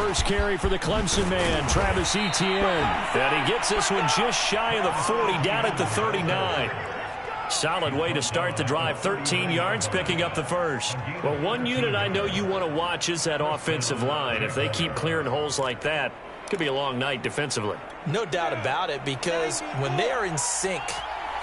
first carry for the Clemson man, Travis Etienne. And he gets this one just shy of the 40, down at the 39. Solid way to start the drive, 13 yards, picking up the first. Well, one unit I know you want to watch is that offensive line. If they keep clearing holes like that, it could be a long night defensively. No doubt about it, because when they are in sync,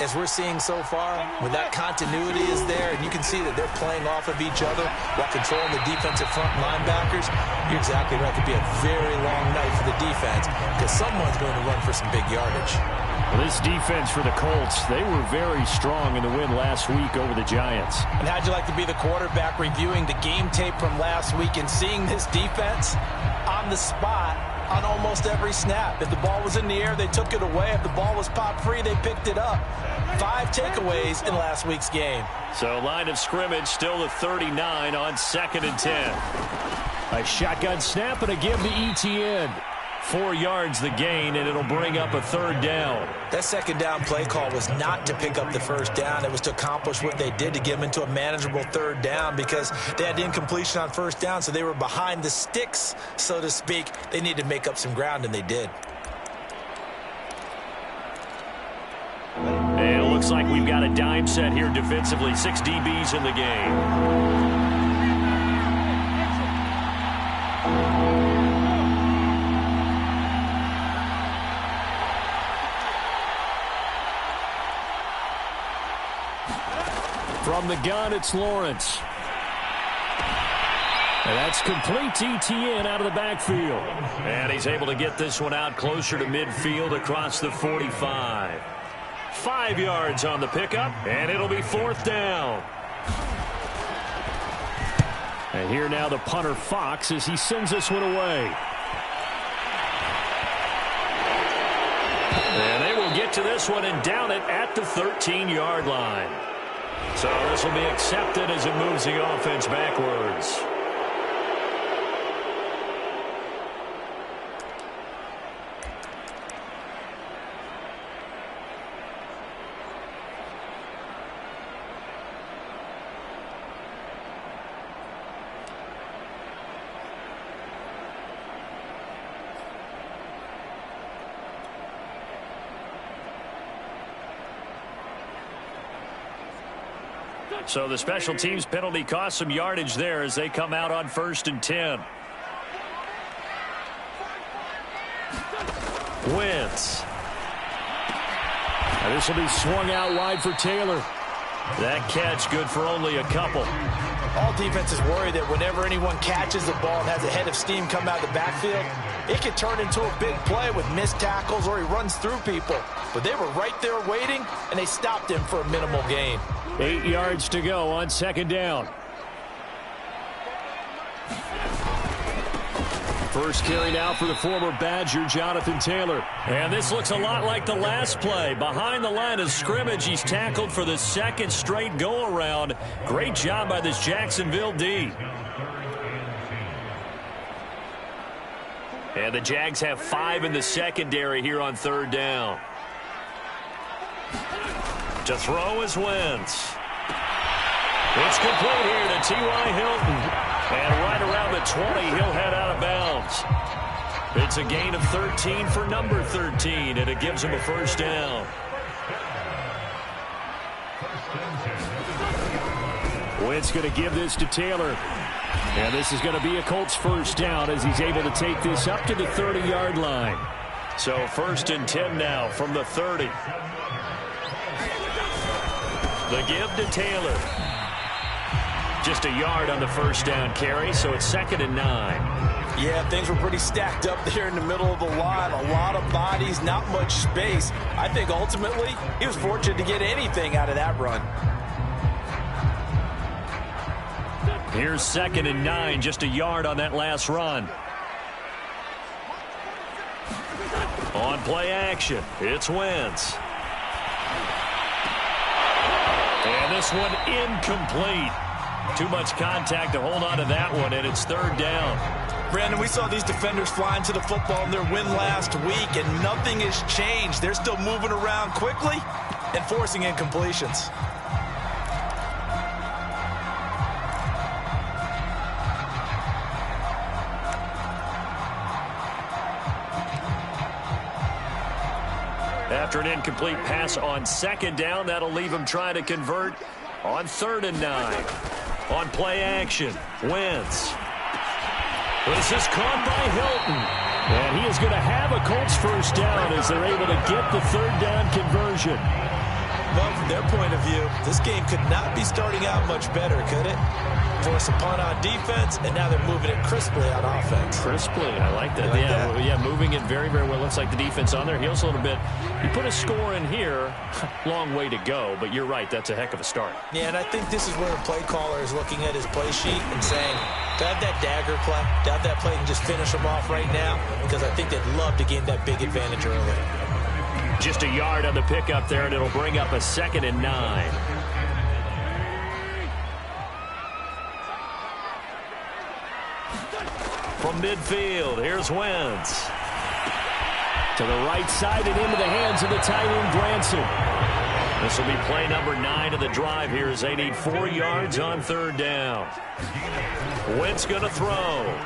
as we're seeing so far, when that continuity is there, and you can see that they're playing off of each other while controlling the defensive front linebackers, you're exactly right. It could be a very long night for the defense because someone's going to run for some big yardage. Well, this defense for the Colts, they were very strong in the win last week over the Giants. And how'd you like to be the quarterback reviewing the game tape from last week and seeing this defense on the spot on almost every snap? If the ball was in the air, they took it away. If the ball was popped free, they picked it up. 5 takeaways in last week's game. So line of scrimmage still the 39 on 2nd and 10. A shotgun snap and a give to Etienne. 4 yards the gain, and it'll bring up a 3rd down. That 2nd down play call was not to pick up the 1st down. It was to accomplish what they did to get them into a manageable 3rd down because they had incompletion on 1st down, so they were behind the sticks, so to speak. They needed to make up some ground, and they did. And it looks like we've got a dime set here defensively. 6 DBs in the game. From the gun, it's Lawrence. And that's complete to Etienne out of the backfield. And he's able to get this one out closer to midfield across the 45. 5 yards on the pickup, and it'll be 4th down. And here now the punter Fox as he sends this one away. And they will get to this one and down it at the 13-yard line. So this will be accepted as it moves the offense backwards. So the special teams penalty cost some yardage there as they come out on 1st and 10. Wentz. Now this will be swung out wide for Taylor. That catch good for only a couple. All defenses worry that whenever anyone catches the ball and has a head of steam come out of the backfield, it can turn into a big play with missed tackles or he runs through people. But they were right there waiting, and they stopped him for a minimal gain. 8 yards to go on 2nd down. First carry now for the former Badger, Jonathan Taylor. And this looks a lot like the last play. Behind the line of scrimmage, he's tackled for the 2nd straight go-around. Great job by this Jacksonville D. And the Jags have 5 in the secondary here on 3rd down. To throw is Wentz. It's complete here to T.Y. Hilton. And right around the 20, he'll head out of bounds. It's a gain of 13 for number 13, and it gives him a 1st down. Wentz going to give this to Taylor. And this is going to be a Colts 1st down as he's able to take this up to the 30-yard line. So 1st and 10 now from the 30. The give to Taylor. Just a yard on the 1st down carry, so it's 2nd and 9. Yeah, things were pretty stacked up there in the middle of the line. A lot of bodies, not much space. I think ultimately he was fortunate to get anything out of that run. Here's 2nd and 9, just a yard on that last run. On play action, it's Wentz. And this one incomplete. Too much contact to hold on to that one, and it's 3rd down. Brandon, we saw these defenders flying to the football in their win last week, and nothing has changed. They're still moving around quickly and forcing incompletions. After an incomplete pass on second down, that'll leave him trying to convert on 3rd and 9. On play action, Wentz. This is caught by Hilton. And he is going to have a Colts first down as they're able to get the 3rd down conversion. Well, from their point of view, this game could not be starting out much better, could it? Force a punt on defense, and now they're moving it crisply on offense. Crisply, I like that. Yeah, moving it very, very well. Looks like the defense on their heels a little bit. You put a score in here, long way to go, but you're right, that's a heck of a start. Yeah, and I think this is where the play caller is looking at his play sheet and saying, do I have that dagger play? Do I have that play and just finish them off right now? Because I think they'd love to gain that big advantage early. Just a yard on the pickup there, and it'll bring up a 2nd and 9. From midfield, here's Wentz. To the right side and into the hands of the tight end, Granson. This will be play number 9 of the drive here as they need 4 yards on 3rd down. Wentz going to throw. And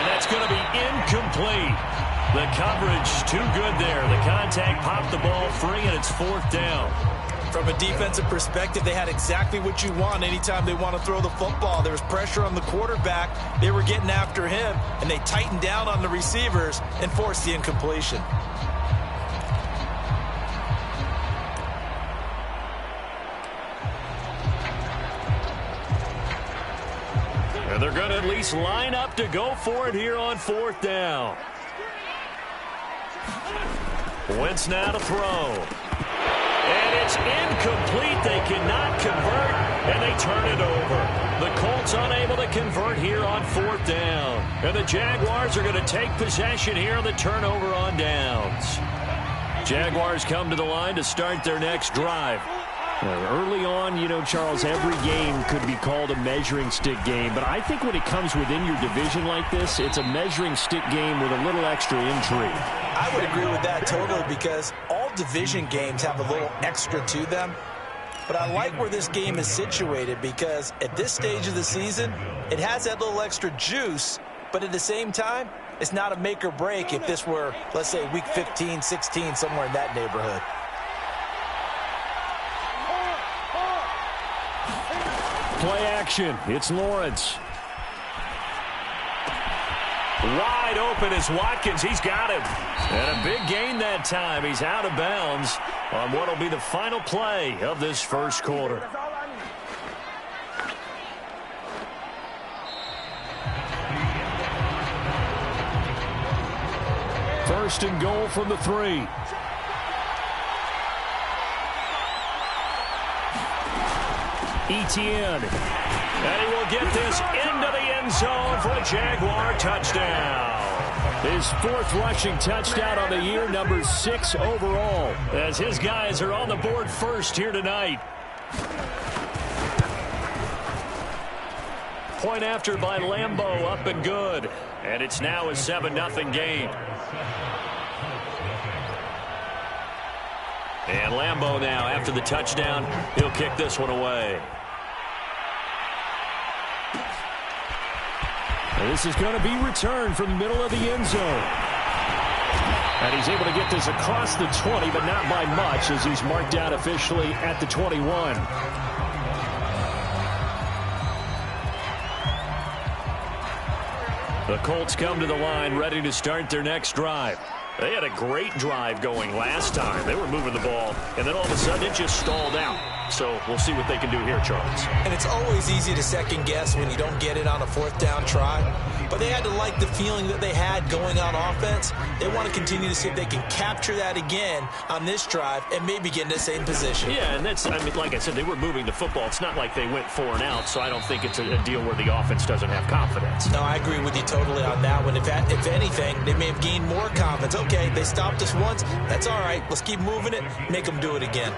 that's going to be incomplete. The coverage too good there. The contact popped the ball free, and it's 4th down. From a defensive perspective, they had exactly what you want anytime they want to throw the football. There was pressure on the quarterback. They were getting after him, and they tightened down on the receivers and forced the incompletion. And they're going to at least line up to go for it here on 4th down. Wentz now to throw. And it's incomplete. They cannot convert, and they turn it over. The Colts unable to convert here on 4th down. And the Jaguars are going to take possession here on the turnover on downs. Jaguars come to the line to start their next drive. Early on, you know, Charles, every game could be called a measuring stick game. But I think when it comes within your division like this, it's a measuring stick game with a little extra intrigue. I would agree with that totally because all division games have a little extra to them. But I like where this game is situated because at this stage of the season, it has that little extra juice. But at the same time, it's not a make or break if this were, let's say, week 15, 16, somewhere in that neighborhood. Play action. It's Lawrence. Wide open is Watkins. He's got him. And a big gain that time. He's out of bounds on what will be the final play of this first quarter. First and goal from the 3. Etienne. And he will get this into the end zone for a Jaguar touchdown. His 4th rushing touchdown on the year, number 6 overall, as his guys are on the board first here tonight. Point after by Lambeau, up and good. And it's now a 7-0 game. And Lambeau now, after the touchdown, he'll kick this one away. And this is going to be returned from the middle of the end zone. And he's able to get this across the 20, but not by much, as he's marked out officially at the 21. The Colts come to the line, ready to start their next drive. They had a great drive going last time. They were moving the ball, and then all of a sudden it just stalled out. So we'll see what they can do here, Charles. And it's always easy to second guess when you don't get it on a 4th down try. But they had to like the feeling that they had going on offense. They want to continue to see if they can capture that again on this drive and maybe get in the same position. Yeah, and that's, I mean, like I said, they were moving the football. It's not like they went 4 and out, so I don't think it's a deal where the offense doesn't have confidence. No, I agree with you totally on that one. If anything, they may have gained more confidence. Okay, they stopped us once. That's all right. Let's keep moving it. Make them do it again.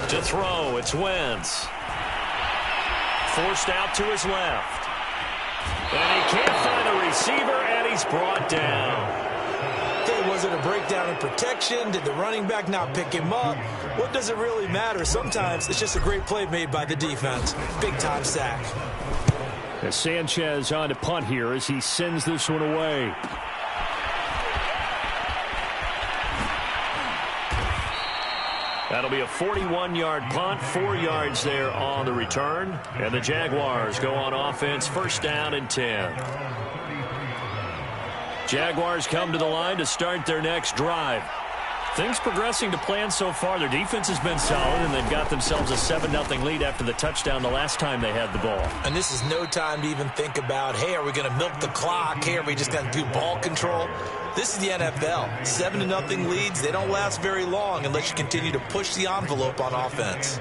To throw, it's Wentz. Forced out to his left. And he can't find a receiver, and he's brought down. Okay, was it a breakdown in protection? Did the running back not pick him up? What does it really matter? Sometimes it's just a great play made by the defense. Big-time sack. As Sanchez on to punt here as he sends this one away. That'll be a 41-yard punt, 4 yards there on the return. And the Jaguars go on offense, first down and 10. Jaguars come to the line to start their next drive. Things progressing to plan so far. Their defense has been solid, and they've got themselves a 7-0 lead after the touchdown the last time they had the ball. And this is no time to even think about, hey, are we going to milk the clock? Hey, are we just going to do ball control? This is the NFL. 7-0 leads, they don't last very long unless you continue to push the envelope on offense.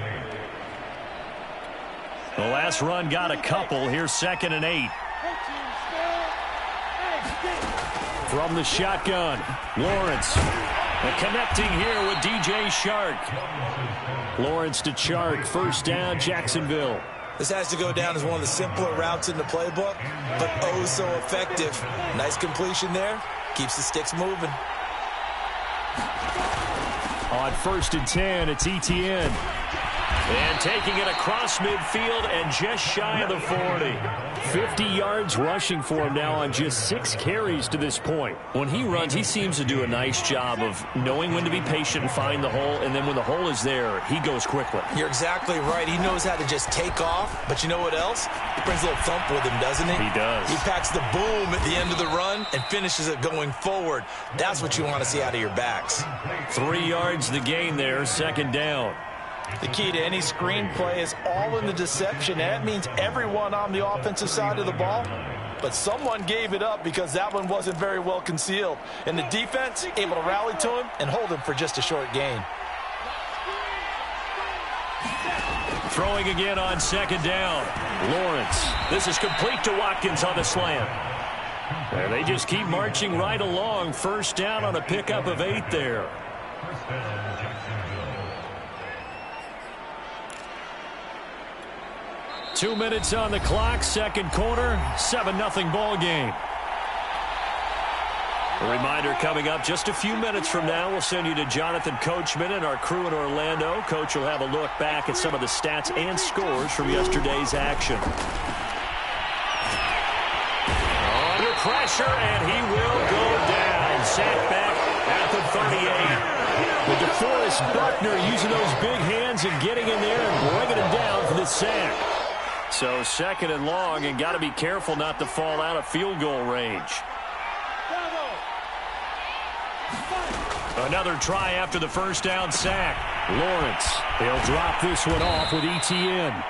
The last run got a couple. Here's 2nd and 8. From the shotgun, Lawrence. And connecting here with DJ Chark. Lawrence to Chark, first down, Jacksonville. This has to go down as one of the simpler routes in the playbook, but oh so effective. Nice completion there. Keeps the sticks moving. On 1st and 10, it's Etienne. And taking it across midfield and just shy of the 40. 50 yards rushing for him now on just 6 carries to this point. When he runs, he seems to do a nice job of knowing when to be patient and find the hole, and then when the hole is there, he goes quickly. You're exactly right. He knows how to just take off, but you know what else? He brings a little thump with him, doesn't he? He does. He packs the boom at the end of the run and finishes it going forward. That's what you want to see out of your backs. 3 yards the gain there, 2nd down. The key to any screen play is all in the deception. That means everyone on the offensive side of the ball. But someone gave it up because that one wasn't very well concealed. And the defense able to rally to him and hold him for just a short gain. Throwing again on 2nd down. Lawrence. This is complete to Watkins on the slant. And they just keep marching right along. First down on a pickup of 8 there. Two minutes on the clock, second quarter, 7-0 ball game. A reminder coming up just a few minutes from now, we'll send you to Jonathan Coachman and our crew in Orlando. Coach will have a look back at some of the stats and scores from yesterday's action. Under pressure, and he will go down. Sacked back at the 38. But DeForest Buckner using those big hands and getting in there and bringing him down for the sack. So 2nd and long, and got to be careful not to fall out of field goal range. Another try after the first down sack. Lawrence, he'll drop this one off with Etienne.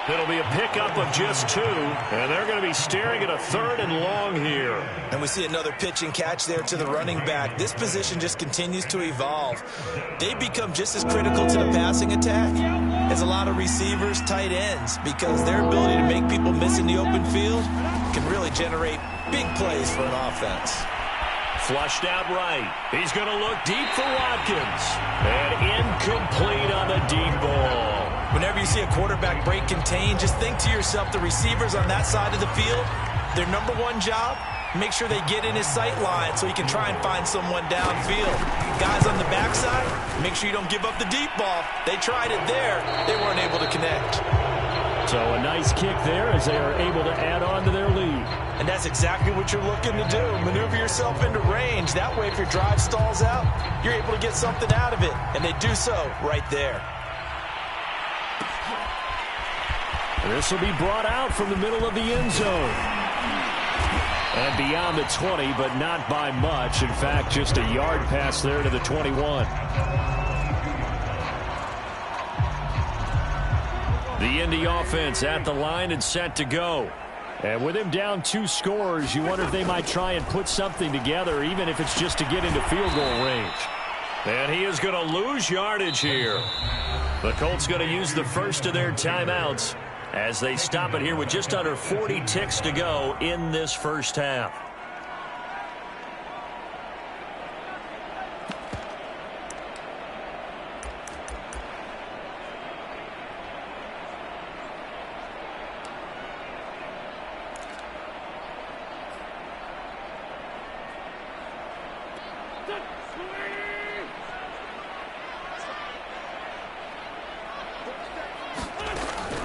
It'll be a pickup of just 2, and they're going to be staring at a 3rd and long here. And we see another pitch and catch there to the running back. This position just continues to evolve. They become just as critical to the passing attack as a lot of receivers, tight ends, because their ability to make people miss in the open field can really generate big plays for an offense. Flushed out right. He's going to look deep for Watkins. And incomplete on the deep ball. Whenever you see a quarterback break contain, just think to yourself, the receivers on that side of the field, their number one job, make sure they get in his sight line so he can try and find someone downfield. Guys on the backside, make sure you don't give up the deep ball. They tried it there. They weren't able to connect. So a nice kick there as they are able to add on to their lead. And that's exactly what you're looking to do. Maneuver yourself into range. That way, if your drive stalls out, you're able to get something out of it. And they do so right there. This will be brought out from the middle of the end zone. And beyond the 20, but not by much. In fact, just a yard pass there to the 21. The Indy offense at the line and set to go. And with him down 2 scores, you wonder if they might try and put something together, even if it's just to get into field goal range. And he is going to lose yardage here. The Colts going to use the first of their timeouts as they stop it here with just under 40 ticks to go in this first half.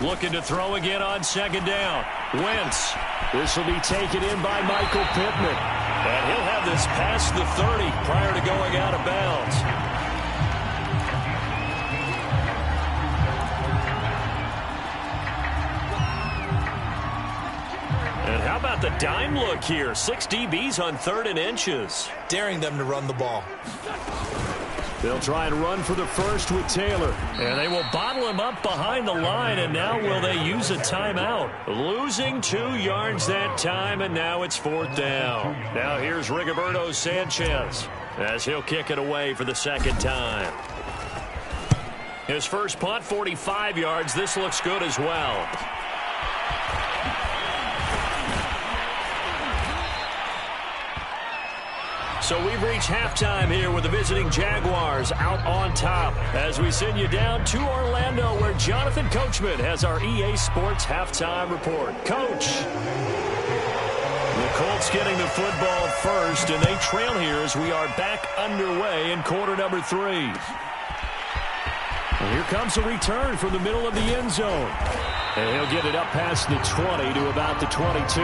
Looking to throw again on 2nd down. Wentz. This will be taken in by Michael Pittman. And he'll have this past the 30 prior to going out of bounds. got the dime look here. 6 DBs on 3rd and inches. Daring them to run the ball. They'll try and run for the first with Taylor. And they will bottle him up behind the line, and now will they use a timeout? Losing 2 yards that time, and now it's 4th down. Now here's Rigoberto Sanchez as he'll kick it away for the 2nd time. His first punt, 45 yards. This looks good as well. So we've reached halftime here with the visiting Jaguars out on top as we send you down to Orlando where Jonathan Coachman has our EA Sports halftime report. Coach. The Colts getting the football first, and they trail here as we are back underway in quarter number 3. And here comes a return from the middle of the end zone. And he'll get it up past the 20 to about the 22.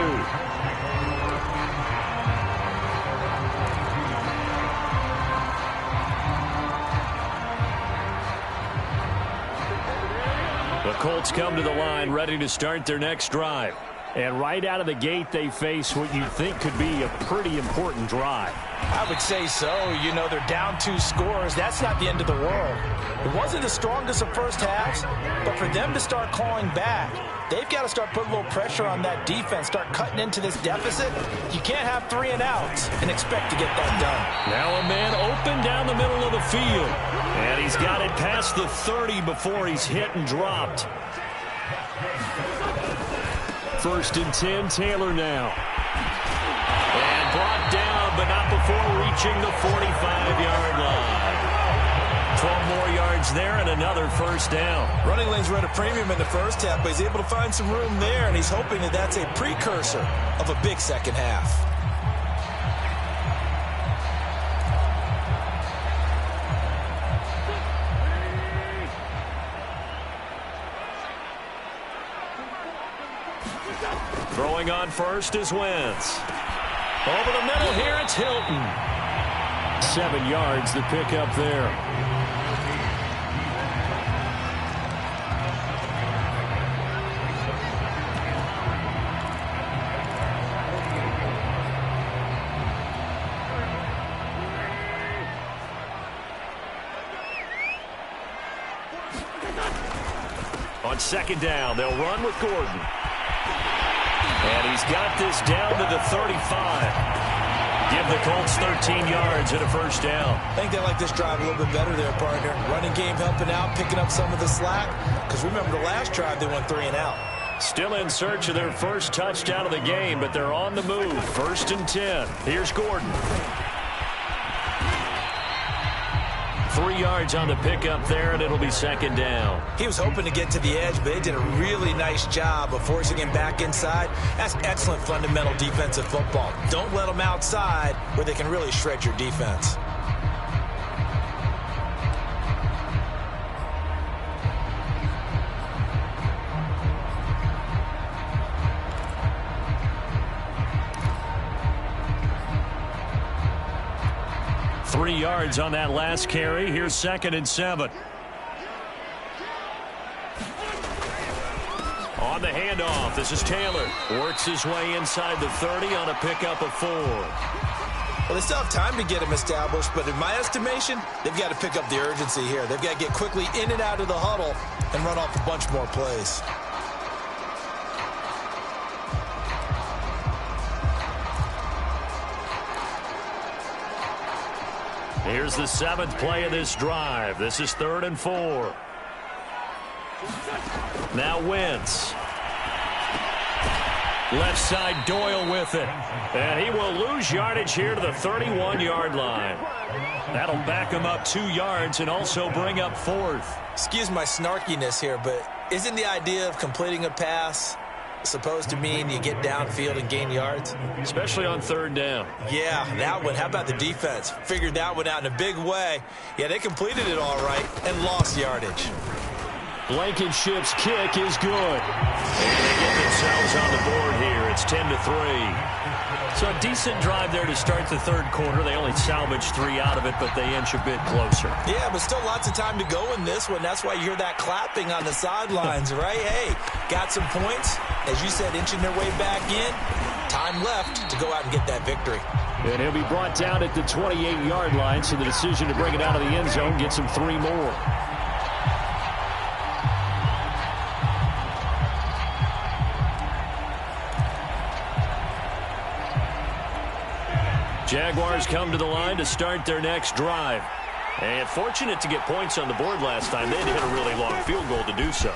The Colts come to the line ready to start their next drive. And right out of the gate, they face what you think could be a pretty important drive. I would say so. You know, they're down 2 scores. That's not the end of the world. It wasn't the strongest of first halves, but for them to start clawing back, they've got to start putting a little pressure on that defense, start cutting into this deficit. You can't have 3 and outs and expect to get that done. Now a man open down the middle of the field. And he's got it past the 30 before he's hit and dropped. 1st and 10, Taylor now. And brought down, but not before reaching the 45-yard line. 12 more yards there and another first down. Running lanes were at a premium in the first half, but he's able to find some room there, and he's hoping that that's a precursor of a big second half. Throwing on first is Wentz. Over the middle here, it's Hilton. 7 yards the pickup there. On 2nd down, they'll run with Gordon. And he's got this down to the 35. Give the Colts 13 yards and a first down. I think they like this drive a little bit better there, partner. Running game helping out, picking up some of the slack. Because remember, the last drive, they went 3 and out. Still in search of their first touchdown of the game, but they're on the move. 1st and 10. Here's Gordon. 3 yards on the pickup there, and it'll be 2nd down. He was hoping to get to the edge, but they did a really nice job of forcing him back inside. That's excellent fundamental defensive football. Don't let them outside where they can really shred your defense. Yards on that last carry. Here's 2nd and 7. On the handoff, this is Taylor. Works his way inside the 30 on a pickup of 4. Well, they still have time to get him established, but in my estimation, they've got to pick up the urgency here. They've got to get quickly in and out of the huddle and run off a bunch more plays. Here's the 7th play of this drive. This is 3rd and 4. Now Wentz. Left side, Doyle with it. And he will lose yardage here to the 31-yard line. That'll back him up 2 yards and also bring up 4th. Excuse my snarkiness here, but isn't the idea of completing a pass supposed to mean you get downfield and gain yards? Especially on 3rd down. Yeah, that one. How about the defense? Figured that one out in a big way. Yeah, they completed it all right and lost yardage. Blankenship's kick is good. And they get themselves on the board here. It's 10-3. So a decent drive there to start the 3rd quarter. They only salvaged 3 out of it, but they inch a bit closer. Yeah, but still lots of time to go in this one. That's why you hear that clapping on the sidelines, right? Hey, got some points. As you said, inching their way back in. time left to go out and get that victory. And he'll be brought down at the 28-yard line, so the decision to bring it out of the end zone gets him 3 more. Jaguars come to the line to start their next drive. And fortunate to get points on the board last time. They had to hit a really long field goal to do so.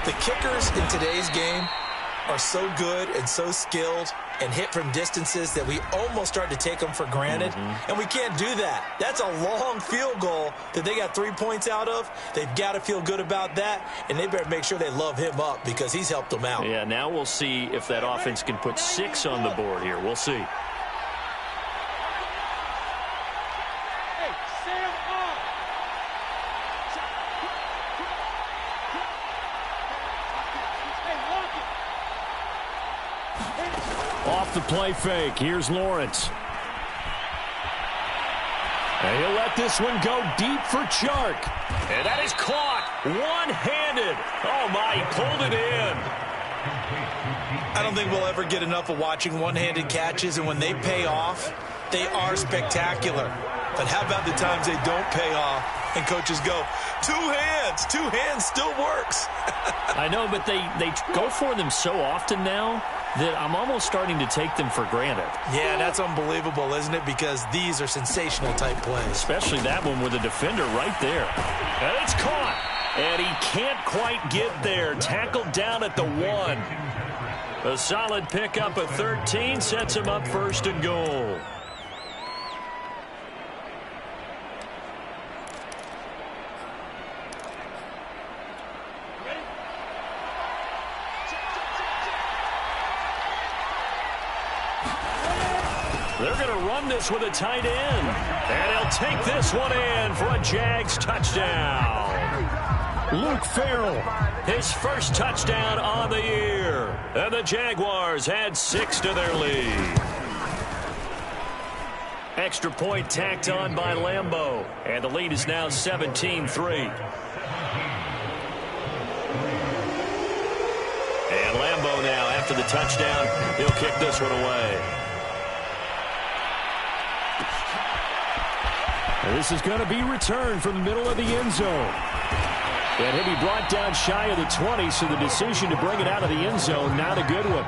The kickers in today's game are so good and so skilled and hit from distances that we almost start to take them for granted. And we can't do that. That's a long field goal that they got 3 points out of. They've got to feel good about that, and they better make sure they love him up because he's helped them out. Yeah, now we'll see if that offense can put 6 on the board here. We'll see. Off the play fake. Here's Lawrence. And he'll let this one go deep for Chark. And that is caught one-handed. Oh, my, he pulled it in. I don't think we'll ever get enough of watching one-handed catches, and when they pay off, they are spectacular. But how about the times they don't pay off and coaches go, 2 hands, 2 hands still works. I know, but they go for them so often now that I'm almost starting to take them for granted. Yeah, that's unbelievable, isn't it? Because these are sensational type plays. Especially that one with a defender right there. And it's caught. And he can't quite get there. Tackled down at the 1. A solid pickup of 13 sets him up 1st and goal. They're going to run this with a tight end. And he'll take this one in for a Jags touchdown. Luke Farrell, his first touchdown on the year. And the Jaguars add 6 to their lead. Extra point tacked on by Lambeau. And the lead is now 17-3. And Lambeau now, after the touchdown, he'll kick this one away. And this is going to be returned from the middle of the end zone. And he'll be brought down shy of the 20, so the decision to bring it out of the end zone, not a good one.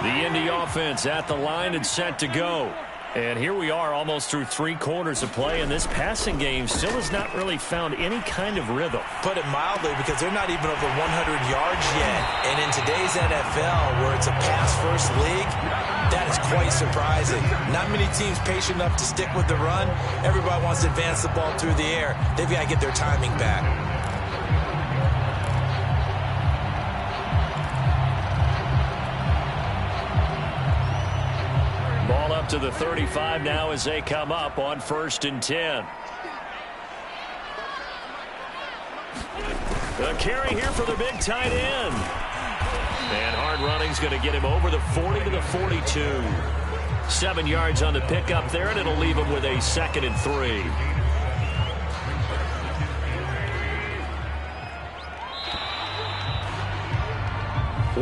The Indy offense at the line and set to go. And here we are almost through 3 quarters of play, and this passing game still has not really found any kind of rhythm. Put it mildly, because they're not even over 100 yards yet. And in today's NFL, where it's a pass-first league, that is quite surprising. Not many teams patient enough to stick with the run. Everybody wants to advance the ball through the air. They've got to get their timing back. Ball up to the 35 now as they come up on 1st and 10. The carry here for the big tight end. And hard running's going to get him over the 40 to the 42. 7 yards on the pickup there, and it'll leave him with a 2nd and 3.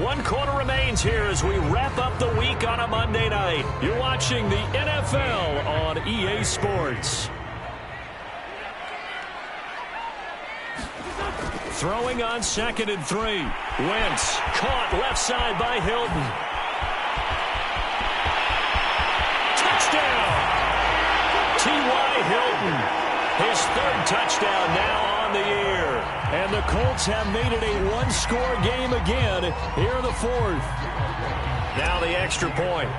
One quarter remains here as we wrap up the week on a Monday night. You're watching the NFL on EA Sports. Throwing on 2nd and 3. Wentz caught left side by Hilton. Touchdown! T.Y. Hilton. His 3rd touchdown now on the year. And the Colts have made it a 1-score game again here in the 4th. Now the extra point.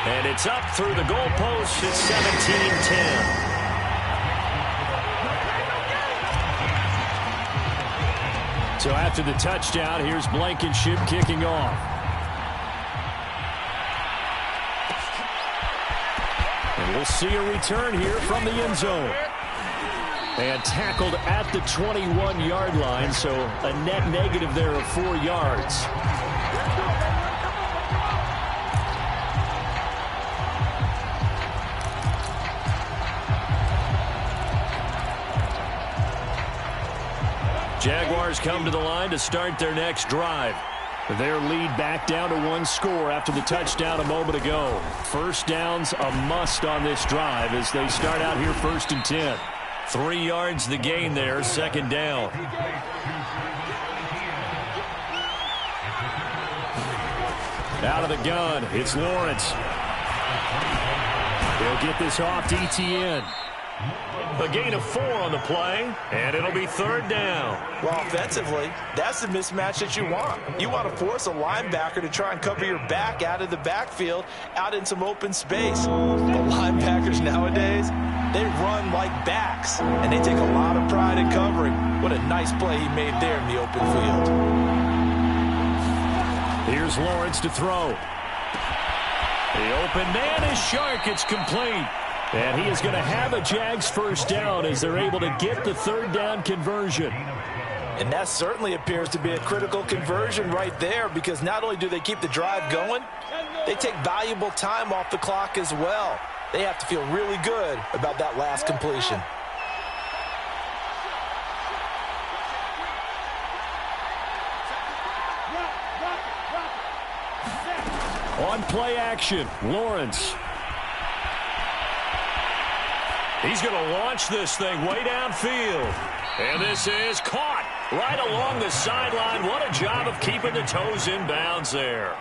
And it's up through the goalpost. It's 17-10. So after the touchdown, here's Blankenship kicking off. And we'll see a return here from the end zone. And tackled at the 21-yard line, so a net negative there of 4 yards. Jaguars come to the line to start their next drive. Their lead back down to 1 score after the touchdown a moment ago. First down's a must on this drive as they start out here 1st and 10. 3 yards the gain there, 2nd down. Out of the gun, it's Lawrence. He'll get this off to Etienne. A gain of 4 on the play, and it'll be 3rd down. Well, offensively, that's the mismatch that you want. You want to force a linebacker to try and cover your back out of the backfield, out in some open space. The linebackers nowadays, they run like backs, and they take a lot of pride in covering. What a nice play he made there in the open field. Here's Lawrence to throw. The open man is Shark. It's complete. And he is going to have a Jags first down as they're able to get the 3rd down conversion. And that certainly appears to be a critical conversion right there, because not only do they keep the drive going, they take valuable time off the clock as well. They have to feel really good about that last completion. On play action, Lawrence. He's going to launch this thing way downfield. And this is caught right along the sideline. What a job of keeping the toes in bounds there.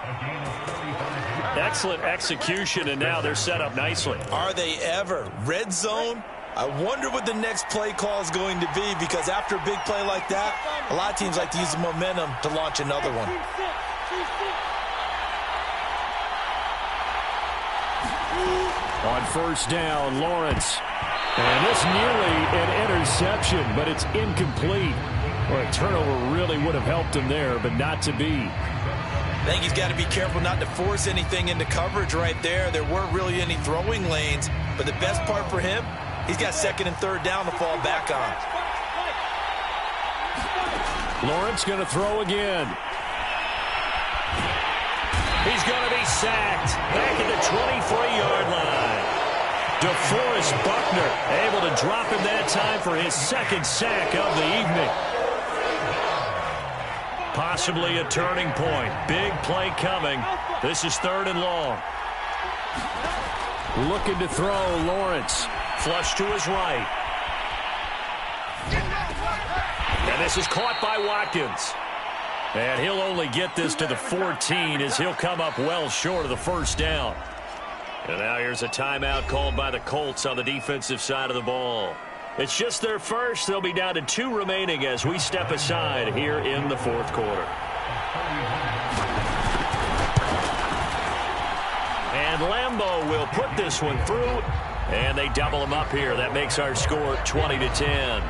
Excellent execution, and now they're set up nicely. Are they ever? Red zone? I wonder what the next play call is going to be, because after a big play like that, a lot of teams like to use the momentum to launch another one. On 1st down, Lawrence. And this nearly an interception, but it's incomplete. Well, a turnover really would have helped him there, but not to be. I think he's got to be careful not to force anything into coverage right there. There weren't really any throwing lanes, but the best part for him, he's got 2nd and 3rd down to fall back on. Lawrence going to throw again. He's going to be sacked back at the 23-yard line. DeForest Buckner able to drop him that time for his 2nd sack of the evening. Possibly a turning point. Big play coming. This is 3rd and long. Looking to throw, Lawrence. Flush to his right. And this is caught by Watkins. And he'll only get this to the 14 as he'll come up well short of the 1st down. And now here's a timeout called by the Colts on the defensive side of the ball. It's just their first. They'll be down to 2 remaining as we step aside here in the 4th quarter. And Lambeau will put this one through. And they double him up here. That makes our score 20-10.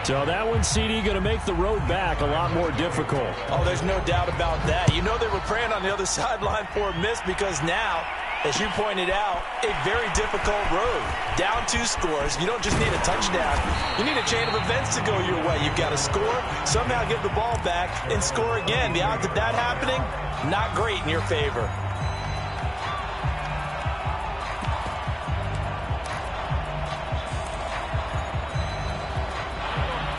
So that one, CD, going to make the road back a lot more difficult. Oh, there's no doubt about that. You know they were praying on the other sideline for a miss, because now, as you pointed out, a very difficult road. Down 2 scores. You don't just need a touchdown. You need a chain of events to go your way. You've got to score, somehow get the ball back, and score again. The odds of that happening, not great in your favor.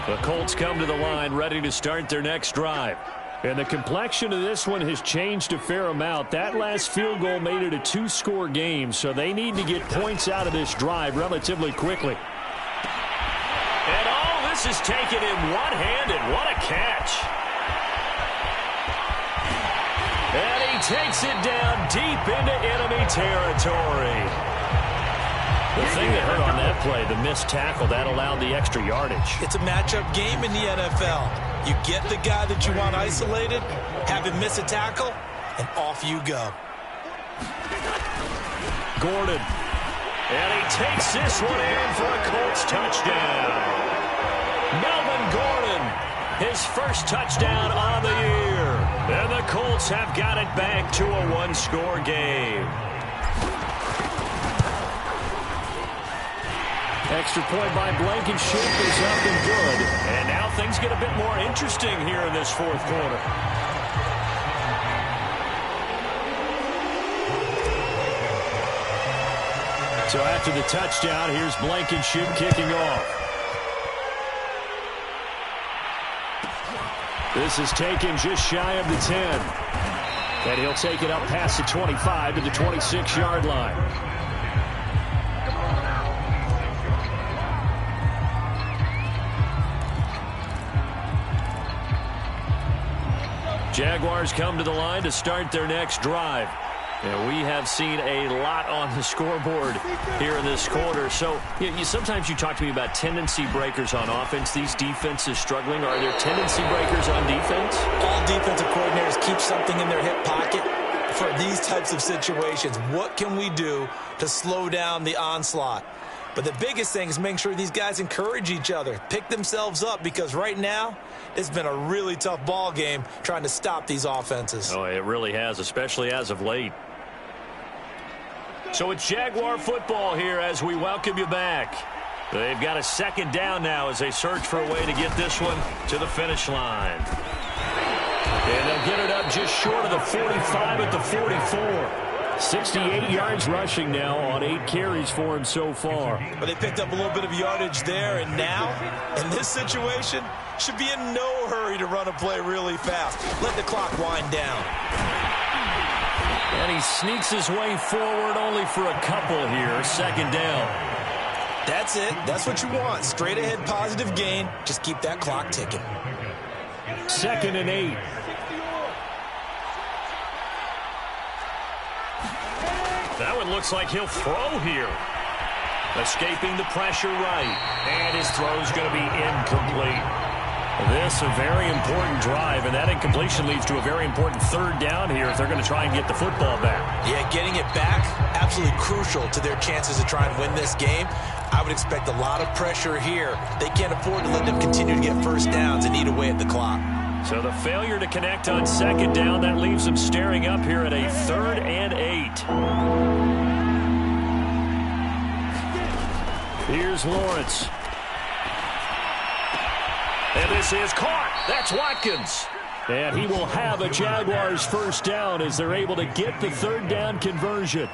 The Colts come to the line ready to start their next drive. And the complexion of this one has changed a fair amount. That last field goal made it a 2-score game, so they need to get points out of this drive relatively quickly. And all this is taken in one-handed. What a catch. And he takes it down deep into enemy territory. The thing that hurt on that play, the missed tackle, that allowed the extra yardage. It's a matchup game in the NFL. You get the guy that you want isolated, have him miss a tackle, and off you go. Gordon. And he takes this one in for a Colts touchdown. Melvin Gordon, his first touchdown on the year. And the Colts have got it back to a 1-score game. Extra point by Blankenship is up and good. And now things get a bit more interesting here in this 4th quarter. So after the touchdown, here's Blankenship kicking off. This is taken just shy of the 10. And he'll take it up past the 25 to the 26-yard line. Jaguars come to the line to start their next drive. And we have seen a lot on the scoreboard here in this quarter. So sometimes you talk to me about tendency breakers on offense. These defenses struggling. Are there tendency breakers on defense? All defensive coordinators keep something in their hip pocket for these types of situations. What can we do to slow down the onslaught? But the biggest thing is making sure these guys encourage each other, pick themselves up, because right now it's been a really tough ball game trying to stop these offenses. Oh, it really has, especially as of late. So it's Jaguar football here as we welcome you back. They've got a second down now as they search for a way to get this one to the finish line. And they'll get it up just short of the 45 at the 44. 68 yards rushing now on 8 carries for him so far. But they picked up a little bit of yardage there, and now, in this situation, should be in no hurry to run a play really fast. Let the clock wind down. And he sneaks his way forward only for a couple here. Second down. That's it. That's what you want. Straight ahead positive gain. Just keep that clock ticking. 2nd and 8. That one looks like he'll throw here. Escaping the pressure right. And his throw's going to be incomplete. This a very important drive, and that incompletion leads to a very important third down here if they're going to try and get the football back. Yeah, getting it back, absolutely crucial to their chances to try and win this game. I would expect a lot of pressure here. They can't afford to let them continue to get first downs and eat away at the clock. So the failure to connect on second down, that leaves them staring up here at a 3rd and 8. Here's Lawrence. And this is caught. That's Watkins. And he will have a Jaguars first down as they're able to get the third down conversion.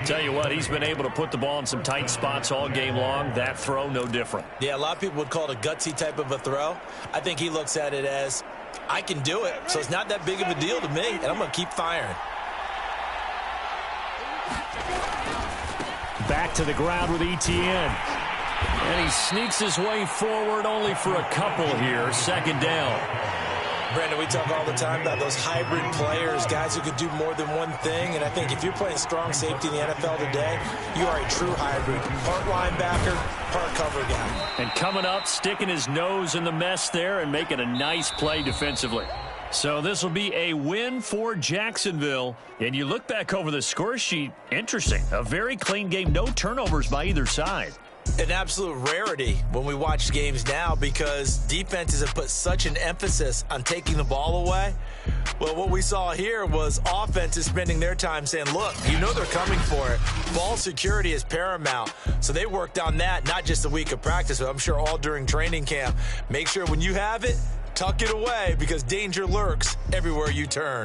Tell you what, he's been able to put the ball in some tight spots all game long. That throw, no different. Yeah, a lot of people would call it a gutsy type of a throw. I think he looks at it as, I can do it, so it's not that big of a deal to me, and I'm going to keep firing. Back to the ground with Etienne. And he sneaks his way forward only for a couple here. Second down. Brandon, we talk all the time about those hybrid players, guys who could do more than one thing. And I think if you're playing strong safety in the NFL today, you are a true hybrid. Part linebacker, part cover guy. And coming up, sticking his nose in the mess there and making a nice play defensively. So this will be a win for Jacksonville. And you look back over the score sheet, interesting. A very clean game, no turnovers by either side. An absolute rarity when we watch games now because defenses have put such an emphasis on taking the ball away. Well, what we saw here was offenses spending their time saying, look, you know they're coming for it. Ball security is paramount. So they worked on that, not just a week of practice, but I'm sure all during training camp. Make sure when you have it, tuck it away because danger lurks everywhere you turn.